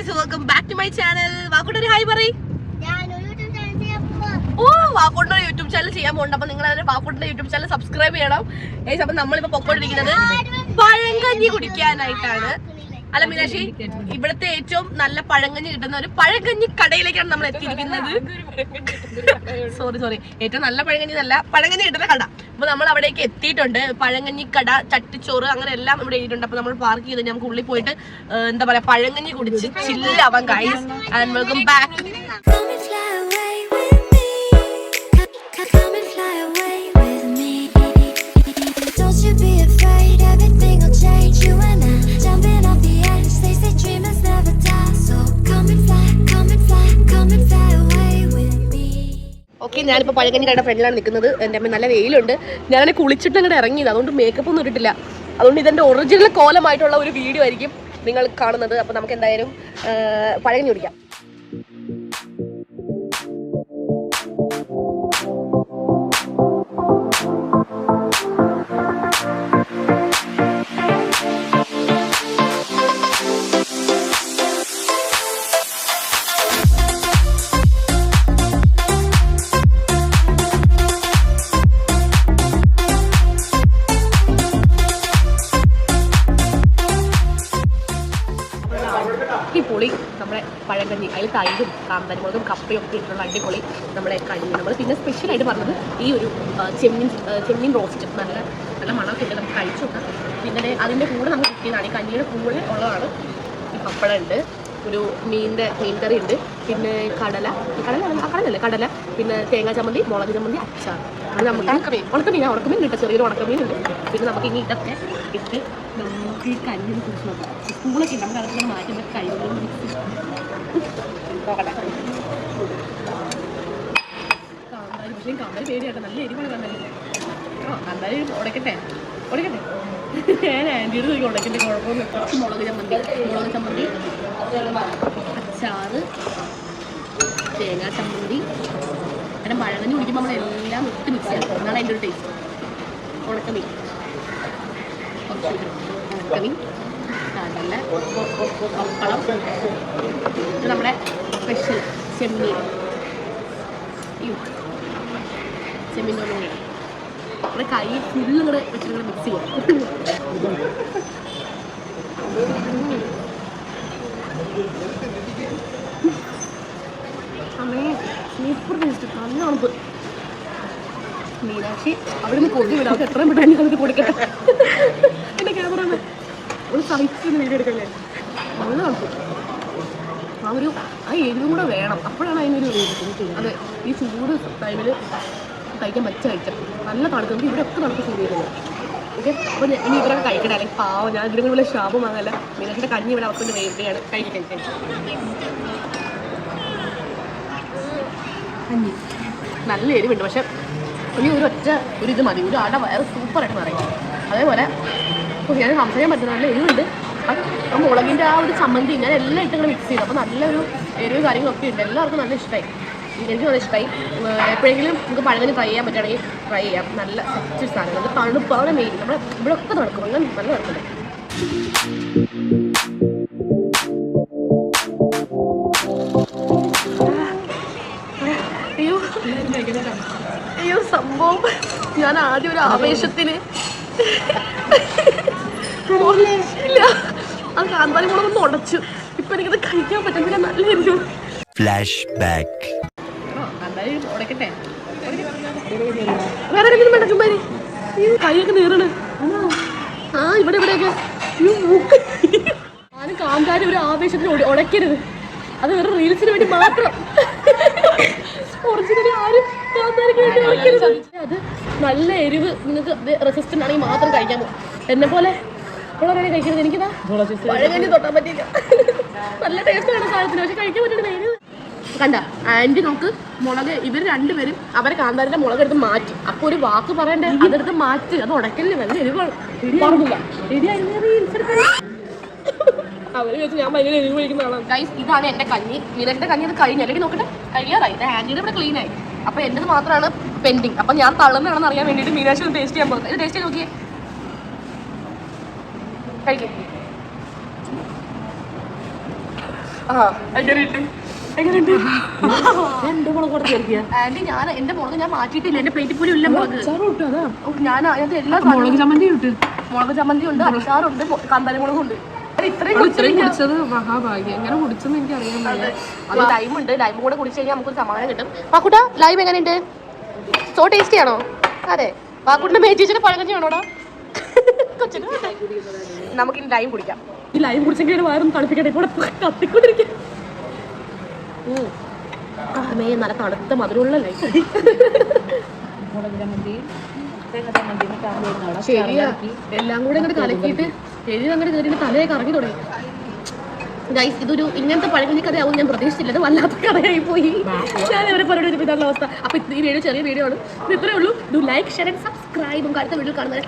Guys, welcome back to my channel. വാക്കുട്ടൊരു hi പറയ്. ഓ, വാക്കുട്ടിന്റെ യൂട്യൂബ് ചാനൽ ചെയ്യാൻ പോകുന്നുണ്ട്. അപ്പൊ നിങ്ങൾ വാക്കുട്ടിന്റെ യൂട്യൂബ് ചാനൽ സബ്സ്ക്രൈബ് ചെയ്യണം. ഗൈസ്, അപ്പൊ നമ്മളിപ്പോ പൊക്കോണ്ടിരിക്കുന്നത് പഴങ്കഞ്ഞി കുടിക്കാനായിട്ടാണ്. അല്ല മീനാക്ഷി, ഇവിടുത്തെ ഏറ്റവും നല്ല പഴങ്കഞ്ഞി കിട്ടുന്ന ഒരു പഴങ്കഞ്ഞി കടയിലേക്കാണ് നമ്മൾ എത്തിയിരിക്കുന്നത്. സോറി, ഏറ്റവും നല്ല പഴങ്കഞ്ഞി നല്ല പഴങ്കഞ്ഞി കിട്ടുന്ന കട. അപ്പൊ നമ്മൾ അവിടേക്ക് എത്തിയിട്ടുണ്ട്. പഴങ്കഞ്ഞി കട, ചട്ടിച്ചോറ്, അങ്ങനെ എല്ലാം ഇവിടെ എഴുതിയിട്ടുണ്ട്. അപ്പൊ നമ്മൾ പാർക്ക് ചെയ്ത് നമുക്ക് ഉള്ളിൽ പോയിട്ട് എന്താ പറയാ പഴങ്കഞ്ഞി കുടിച്ച് ചില്ലാവാൻ guys. And welcome back. Okay, ഞാനിപ്പോ പഴങ്കഞ്ഞി കടയുടെ ഫ്രണ്ടിലാണ് നിൽക്കുന്നത്. എൻ്റെ അമ്മ നല്ല വെയിലുണ്ട്. ഞാനെ കുളിച്ചിട്ട് അങ്ങോട്ട് ഇറങ്ങിയത്, അതുകൊണ്ട് മേക്കപ്പ് ഒന്നും ഇട്ടിട്ടില്ല. അതുകൊണ്ട് ഇതെൻ്റെ ഒറിജിനൽ കോലമായിട്ടുള്ള ഒരു വീഡിയോ ആയിരിക്കും നിങ്ങൾ കാണുന്നത്. അപ്പോൾ നമുക്ക് എന്തായാലും പഴങ്കഞ്ഞി കുടിക്കാം. അടിപൊളി നമ്മുടെ പഴങ്കഞ്ഞി, അതിൽ തൈരും കാന്താരിമുളകും കപ്പയും ഒക്കെ ഇട്ടുള്ള അടിപൊളി നമ്മുടെ കഞ്ഞി. നമ്മൾ പിന്നെ സ്പെഷ്യലായിട്ട് പറഞ്ഞത് ഈ ഒരു ചെമ്മീൻ റോസ്റ്റ്, നല്ല നല്ല മണമൊക്കെ ഉണ്ട്, നമുക്ക് കഴിച്ചു നോക്കാം. പിന്നെ അതിൻ്റെ കൂടെ നമുക്ക് കിട്ടിയതാണ്, ഈ കഞ്ഞിയുടെ കൂടെ ഉള്ളതാണ് ഈ പപ്പടം ഉണ്ട്, ഒരു മീൻകറി ഉണ്ട്, പിന്നെ കടല, പിന്നെ തേങ്ങാ ചമ്മന്തി, മുളക് ചമ്മന്തി, അച്ചാർ. അത് നമുക്ക് ഉണക്കമീൻ കിട്ടും, ചെറിയൊരു ഉണക്കമീൻ ഉണ്ട്. പിന്നെ നമുക്ക് ഇനി ഇതൊക്കെ ഇട്ട് നമുക്ക് ഈ കഞ്ഞിനെ കുറിച്ച് നോക്കാം. സ്കൂളൊക്കെ ഉണ്ട്, നമുക്ക് അതൊക്കെ മാറ്റുന്ന കൈകളും നോക്കട്ടെ. കാന്താരി പേടിയാട്ടെ, നല്ല എരിവാണ് കാന്താരി. കാന്താരി ഉടക്കട്ടെ. ഞാൻ ആൻറ്റിയോട് ചോദിക്കും ഉടക്കിൻ്റെ കുഴപ്പമൊന്നും. കുറച്ച് മുളക് ചമ്മന്തി, അച്ചാറ്, തേങ്ങാ ചമ്മന്തി. അങ്ങനെ പഴങ്കഞ്ഞി കുടിക്കുമ്പോൾ നമ്മളെല്ലാം ഇട്ട് മിക്സ് ചെയ്യണം, എന്നാണ് അതിൻ്റെ ഒരു ടേസ്റ്റ്. ഉണക്കമീൻ, നല്ല പപ്പടം, ഇത് നമ്മുടെ സ്പെഷ്യൽ ചെമ്മീൻ തോന്നുന്നു. നമ്മുടെ കൈ ഫുള്ള് ഇങ്ങനെ വെച്ചിട്ട് മിക്സ് ചെയ്യാം. അമ്മേ, സൂപ്പർ ടേസ്റ്റ്, നല്ല ഉണപ്പ്. മീനാക്ഷി അവിടെ നിന്ന് കൊതി വിടാം, അവർക്ക് എത്രയും പെട്ടെന്ന് നമുക്ക് കൊടുക്കട്ടെ. എൻ്റെ ക്യാമറ ഒരു സഹിച്ചൊന്ന് വീഡിയോ എടുക്കല്ലേ. നല്ല ഉണപ്പ്, ആ എരിവും കൂടെ വേണം, അപ്പോഴാണ് അതിനൊരു അതെ ഈ ചൂട് ടൈമിൽ കഴിക്കാൻ പറ്റിയ ഐറ്റം. നല്ല തണുക്കുന്നത്, ഇവിടെ ഒക്കെ തണുപ്പ് ഫീൽ ചെയ്യുന്നത്. ഓക്കെ, അപ്പോൾ ഇനി ഇവരൊക്കെ കഴിക്കട്ടെ, അല്ലെങ്കിൽ പാവം ഞാൻ ഇതിനും കൂടെ ശാപം വാങ്ങല്ല. മീനാക്ഷിയുടെ കഞ്ഞി ഇവിടെ അവർക്ക് വേണ്ടിയാണ്. കഴിക്കാൻ കഞ്ഞി നല്ല എരിവുണ്ട്, പക്ഷെ ഇനി ഒരു ഇത് മതി, ഒരു അട വയറ് സൂപ്പറായിട്ട് പറയും. അതേപോലെ ഞാൻ സംസാരിക്കാൻ പറ്റുന്ന നല്ല എരിവുണ്ട്. ആ മുളകിൻ്റെ ആ ഒരു ചമ്മന്തി ഞാൻ എല്ലാം ഇട്ടിങ്ങനെ മിക്സ് ചെയ്തു, അപ്പോൾ നല്ലൊരു എരിവ് കാര്യങ്ങളൊക്കെ ഉണ്ട്. എല്ലാവർക്കും നല്ല ഇഷ്ടമായി, എനിക്ക് നല്ല ഇഷ്ടമായി. എപ്പോഴെങ്കിലും നമുക്ക് പഴങ്കഞ്ഞി ട്രൈ ചെയ്യാൻ പറ്റുകയാണെങ്കിൽ ട്രൈ ചെയ്യാം. നല്ല സെറ്റ് സാധനം, അത് തണുപ്പ്, അവിടെ മെയിൻ നമ്മുടെ ഇവിടെ ഒക്കെ നടക്കും, അങ്ങനെ നല്ല നടക്കുന്നുണ്ട്. അയ്യോ സംഭവം, ഞാൻ ആദ്യം ഒരു ആവേശത്തിന് ഇല്ല, ആ കാന്താരി മുളകൊന്ന് ഉടച്ചു. ഇപ്പൊ എനിക്കത് കഴിക്കാൻ പറ്റുന്നില്ല, നല്ല എരിവ്. Flash back. ഉടക്കട്ടെ, വേറെ എന്തെങ്കിലും വേണ്ട, ചുമ്മാരി കൈയൊക്കെ നീറണ്. ഇവിടെയൊക്കെ ഞാനും കാന്താരി ഒരു ആവേശത്തിന് ഉടക്കരുത്, അത് വേറെ റീൽസിന് വേണ്ടി മാത്രം. ഒറിജിനലി ആരും കാന്താരിക്ക് വേണ്ടി ഉടക്കരുത്. അത് നല്ല എരിവ് നിങ്ങൾക്ക് റെസിസ്റ്റന്റ് ആണെങ്കിൽ മാത്രം കഴിക്കാൻ പോകും. എന്നെ പോലെ ഉള്ളവരെ കഴിക്കരുത്. എനിക്കിതാ പഴങ്കഞ്ഞി തൊട്ടാൻ പറ്റിയില്ല. നല്ല ടേസ്റ്റാണ് സാധനത്തിന്, പക്ഷെ കഴിക്കാൻ പറ്റില്ല. എരിവ് കണ്ട ആൻറ്റി നോക്ക്, മുളക് ഇവർ രണ്ടുപേരും അവരെ കാന്താരിന്റെ മുളക് എടുത്ത് മാറ്റി. അപ്പോൾ ഒരു വാക്ക് പറയണ്ടേ, അതെടുത്ത് മാറ്റി, അത് ഉടക്കലിന് വലിയ എരിവാണ്. അവര് വെച്ച് ഞാൻ ഭയങ്കര എരിവ് കഴിക്കുന്ന ആളാണ്. ഗൈസ്, ഇതാണ് എൻ്റെ കഞ്ഞി. മീനന്റെ കഞ്ഞി ഇത് കഴിഞ്ഞു, അല്ലെങ്കിൽ നോക്കട്ടെ കഴിയാറായി. ഇത് ആൻറ്റിയുടെ ഇവിടെ ക്ലീൻ ആയി, അപ്പോൾ എൻ്റെത് മാത്രമാണ് പെൻഡിങ്. അപ്പം ഞാൻ തള്ളുന്നതാണെന്ന് അറിയാൻ വേണ്ടിയിട്ട് മീനാക്ഷി ഒന്ന് ടേസ്റ്റ് ചെയ്യാൻ പോകുന്നത്. ഇത് ടേസ്റ്റ് ചെയ്ത് നോക്കിയേ, കഴിക്കും. ആന്റി ഞാൻ എന്റെ മുളക് ഞാൻ മാറ്റിയിട്ടില്ല, എന്റെ പ്ലേറ്റിൽ പോലും ഇല്ല മുളക്. ഞാൻ അതിനകത്ത് എല്ലാ മുളക് ചമ്മന്തി ഇട്ട്, മുളക് ചമ്മന്തി ഉണ്ട്, അച്ചാറുണ്ട്, കാന്താരി മുളകുണ്ട്. ഇത്രയും കുടിച്ചത് മഹാഭാഗ്യം. എങ്ങനെ കുടിച്ചെന്ന് എനിക്ക് അറിയാൻ. ലൈമുണ്ട്, ലൈം കൂടെ കുടിച്ചു കഴിഞ്ഞാൽ നമുക്കൊരു സമാധാനം കിട്ടും. പാക്കുട്ട ലൈം എങ്ങനെയുണ്ട്? സോ ടേസ്റ്റി ആണോ? അതെ. പാക്കുട്ടിന്റെ മേച്ചീച്ചിന്റെ പഴകഞ്ഞി ആണോടാ? നമുക്കിനി ലൈം കുടിക്കാം. ഈ ലൈം കുടിച്ചെങ്കിൽ വയറും തണുപ്പിക്കട്ടെ, ഇവിടെ കത്തിക്കൊണ്ടിരിക്കും. നല്ല തണുത്ത മധുരമുള്ള ലൈം. ശരിയാ, എല്ലാം കൂടെ അങ്ങോട്ട് കലക്കിയിട്ട് എഴുതി അങ്ങോട്ട് കയറിയിട്ട് തലയെ കറങ്ങി തുടങ്ങി. ഗൈസ്, ഇതൊരു ഇങ്ങനത്തെ പഴകഞ്ഞി കഥയാവും ഞാൻ പ്രതീക്ഷിച്ചില്ല. അത് വല്ലാത്ത കഥയായി പോയി. ഞാൻ അവരെ പറഞ്ഞ ഇതാണ് അവസ്ഥ. അപ്പൊ ഈ വീഡിയോ ചെറിയ വീഡിയോ ആണ്, ഇത് ഇത്രയേ ഉള്ളൂ. Do like, share and subscribe. അടുത്ത വീഡിയോ കാണുന്നത്.